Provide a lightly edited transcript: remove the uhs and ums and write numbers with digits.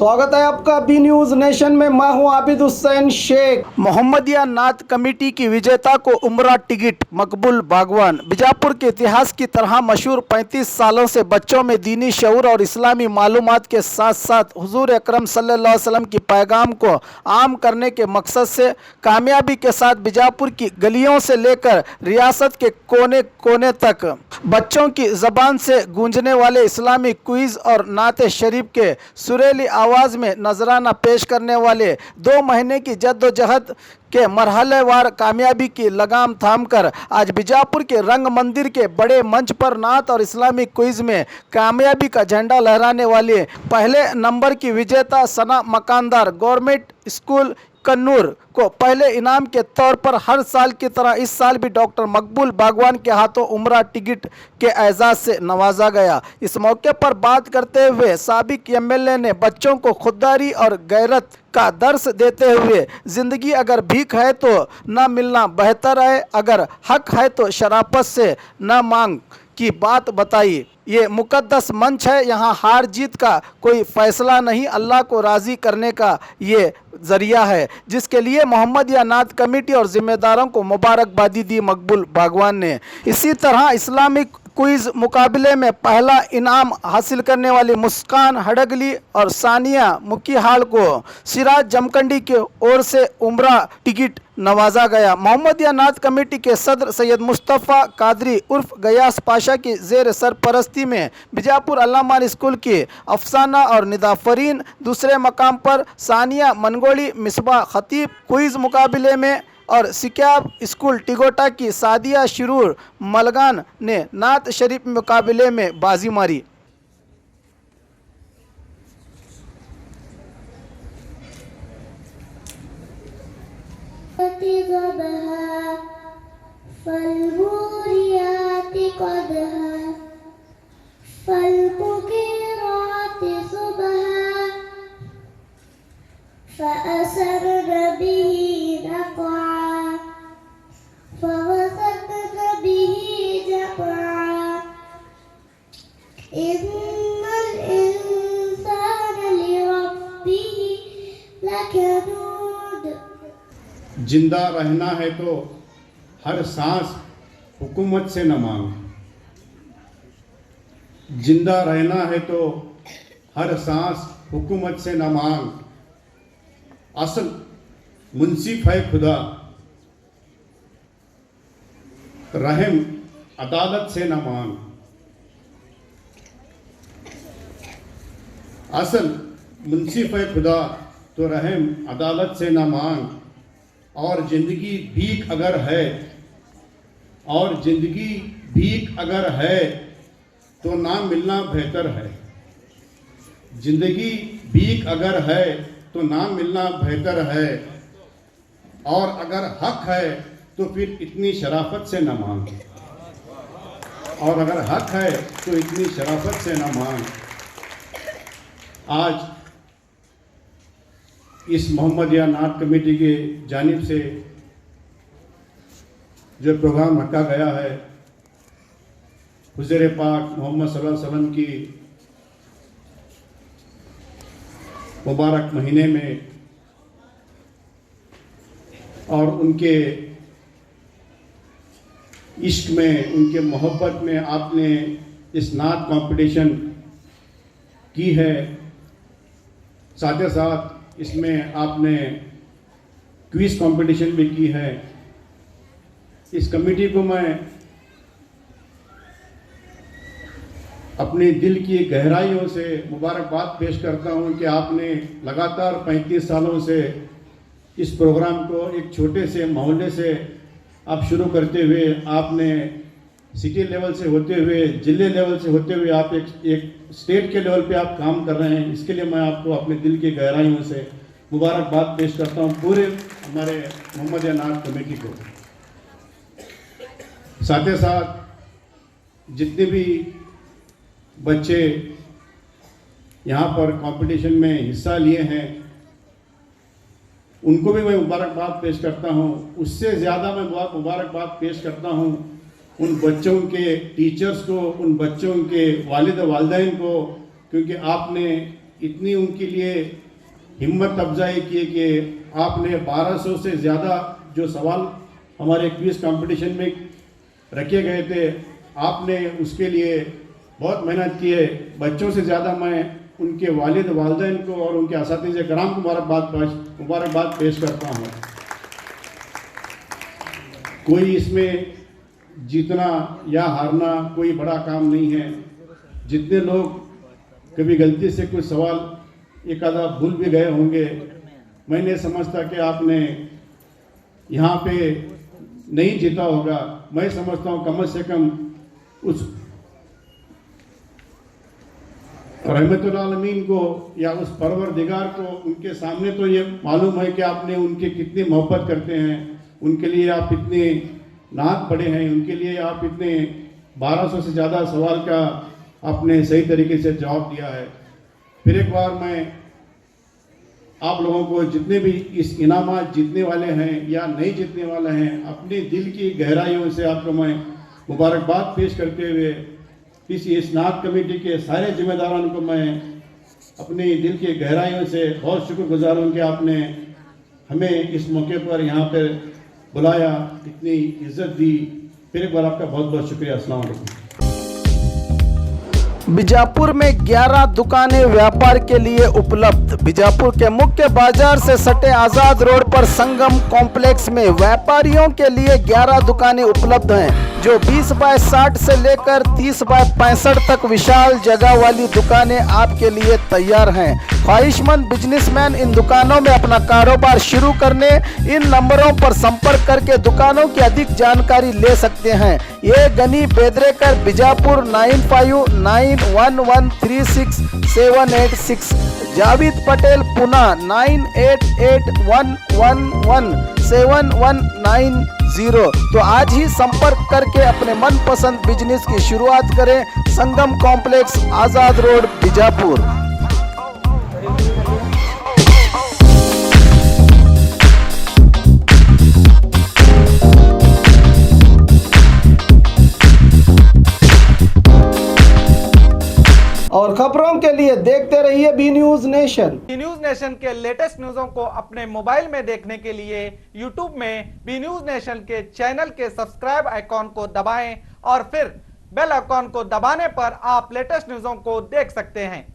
स्वागत है आपका बी न्यूज नेशन में। मैं हूं आबिद हुसैन शेख। मोहम्मदिया नात कमेटी की विजेता को उम्रा टिकट मकबूल बागवान। बीजापुर के इतिहास की तरह मशहूर 35 सालों से बच्चों में दीनी शऊर और इस्लामी मालूमात के साथ साथ हुजूर अकरम सल्लल्लाहु अलैहि वसल्लम की पैगाम को आम करने के मकसद से कामयाबी के साथ बीजापुर की गलियों से लेकर रियासत के कोने कोने तक बच्चों की ज़बान से गूंजने वाले इस्लामी क्विज़ और नात शरीफ के सुरीली आवाज़ में नजराना पेश करने वाले 2 महीने की जद्दोजहद के मरहलेवार कामयाबी की लगाम थामकर आज बीजापुर के रंग मंदिर के बड़े मंच पर नात और इस्लामी क्विज में कामयाबी का झंडा लहराने वाली पहले नंबर की विजेता सना मकानदार गवर्नमेंट स्कूल कन्नूर को पहले इनाम के तौर पर हर साल की तरह इस साल भी डॉक्टर मकबूल बागवान के हाथों उम्रा टिकट के एजाज़ से नवाजा गया। इस मौके पर बात करते हुए साबिक एमएलए ने बच्चों को खुददारी और गैरत का दर्स देते हुए ज़िंदगी अगर भीख है तो न मिलना बेहतर है, अगर हक है तो शराफत से न मांग की बात बताई। ये मुकद्दस मंच है, यहाँ हार जीत का कोई फैसला नहीं, अल्लाह को राज़ी करने का ये ज़रिया है, जिसके लिए मोहम्मदिया नात कमेटी और ज़िम्मेदारों को मुबारकबादी दी मकबूल बागवान ने। इसी तरह इस्लामिक क्विज़ मुकाबले में पहला इनाम हासिल करने वाली मुस्कान हडगली और सानिया मुकीहाल को सिराज जमकंडी की ओर से उम्रा टिकट नवाजा गया। मोहम्मदिया नात कमेटी के सदर सैयद मुस्तफ़ा कादरी उर्फ गयास पाशा की ज़ेर सरपरस्ती में बीजापुर अल्लामा स्कूल की अफसाना और निदाफरीन, दूसरे मकाम पर सानिया मनगोली मिसबा खतीब क्विज़ मुकाबले में और सिक्याब स्कूल टिगोटा की सादिया शिरूर मलगान ने नात शरीफ मुकाबले में बाजी मारी। जिंदा रहना है तो हर सांस हुकूमत से न मांग। जिंदा रहना है तो हर सांस हुकूमत से न मांग। असल मुंसिफ है खुदा, रहम अदालत से न मांग। असल मुंसिफ है खुदा तो रहम अदालत से न मांग। और ज़िंदगी भीख अगर है, और ज़िंदगी भीख अगर है तो ना मिलना बेहतर है। ज़िंदगी भीख अगर है तो ना मिलना बेहतर है। और अगर हक है तो फिर इतनी शराफत से न मांग। और अगर हक है तो इतनी शराफत से न मांग। आज इस मोहम्मदिया नात कमेटी के जानिब से जो प्रोग्राम रखा गया है, हुज़ूर पाक मोहम्मद सल्लल्लाहु अलैहि वसल्लम की मुबारक महीने में और उनके इश्क में, उनके मोहब्बत में आपने इस नात कंपटीशन की है। साथ ही साथ इसमें आपने क्विज़ कंपटीशन भी की है। इस कमेटी को मैं अपने दिल की गहराइयों से मुबारकबाद पेश करता हूं कि आपने लगातार 35 सालों से इस प्रोग्राम को एक छोटे से मोहल्ले से आप शुरू करते हुए आपने सिटी लेवल से होते हुए, जिले लेवल से होते हुए आप एक स्टेट के लेवल पे आप काम कर रहे हैं। इसके लिए मैं आपको अपने दिल की गहराइयों से मुबारकबाद पेश करता हूं पूरे हमारे मोहम्मदिया नात कमेटी को। साथ ही साथ जितने भी बच्चे यहाँ पर कंपटीशन में हिस्सा लिए हैं उनको भी मैं मुबारकबाद पेश करता हूँ। उससे ज़्यादा मैं मुबारकबाद पेश करता हूँ उन बच्चों के टीचर्स को, उन बच्चों के वालिद वालिदैन को, क्योंकि आपने इतनी उनके लिए हिम्मत अफजाई की कि आपने 1200 से ज़्यादा जो सवाल हमारे क्विज कंपटीशन में रखे गए थे, आपने उसके लिए बहुत मेहनत की है। बच्चों से ज़्यादा मैं उनके वालिद वालिदैन को और उनके असातिज़े कराम को मुबारकबाद पेश करता हूँ। कोई इसमें जीतना या हारना कोई बड़ा काम नहीं है। जितने लोग कभी गलती से कुछ सवाल एक आधा भूल भी गए होंगे, मैं नहीं समझता कि आपने यहाँ पे नहीं जीता होगा। मैं समझता हूँ कम से कम उस रहमतुल आलमीन को या उस परवरदिगार को उनके सामने तो ये मालूम है कि आपने उनके कितनी मोहब्बत करते हैं, उनके लिए आप इतने नात पढ़े हैं, उनके लिए आप इतने 1200 से ज़्यादा सवाल का आपने सही तरीके से जवाब दिया है। फिर एक बार मैं आप लोगों को जितने भी इस इनामात जीतने वाले हैं या नहीं जीतने वाले हैं, अपने दिल की गहराइयों से आपको मैं मुबारकबाद पेश करते हुए इस नात कमेटी के सारे जिम्मेदारों को मैं अपने दिल की गहराइयों से बहुत शुक्रगुजार हूँ कि आपने हमें इस मौके पर यहाँ पर बुलाया, इतनी इज्जत दी। फिर एक बार आपका बहुत बहुत शुक्रिया। अस्सलाम वालेकुम। बीजापुर में 11 दुकानें व्यापार के लिए उपलब्ध। बीजापुर के मुख्य बाजार से सटे आजाद रोड पर संगम कॉम्प्लेक्स में व्यापारियों के लिए 11 दुकानें उपलब्ध हैं, जो 20 बाय 60 से लेकर 30 बाय 65 तक विशाल जगह वाली दुकानें आपके लिए तैयार हैं। ख्वाहिशमंद बिजनेसमैन इन दुकानों में अपना कारोबार शुरू करने इन नंबरों पर संपर्क करके दुकानों की अधिक जानकारी ले सकते हैं। ये गनी बेदरेकर बीजापुर 9591136786, जावेद पटेल पुणे 9881117190। तो आज ही संपर्क करके अपने मनपसंद बिजनेस की शुरुआत करें। Sangam complex, Azad road, Bijapur. और खबरों के लिए देखते रहिए B news nation. B news nation के लेटेस्ट न्यूज़ों को अपने मोबाइल में देखने के लिए यूट्यूब में बी न्यूज नेशन के चैनल के सब्सक्राइब आइकॉन को दबाएं और फिर बेल आइकॉन को दबाने पर आप लेटेस्ट न्यूज़ों को देख सकते हैं।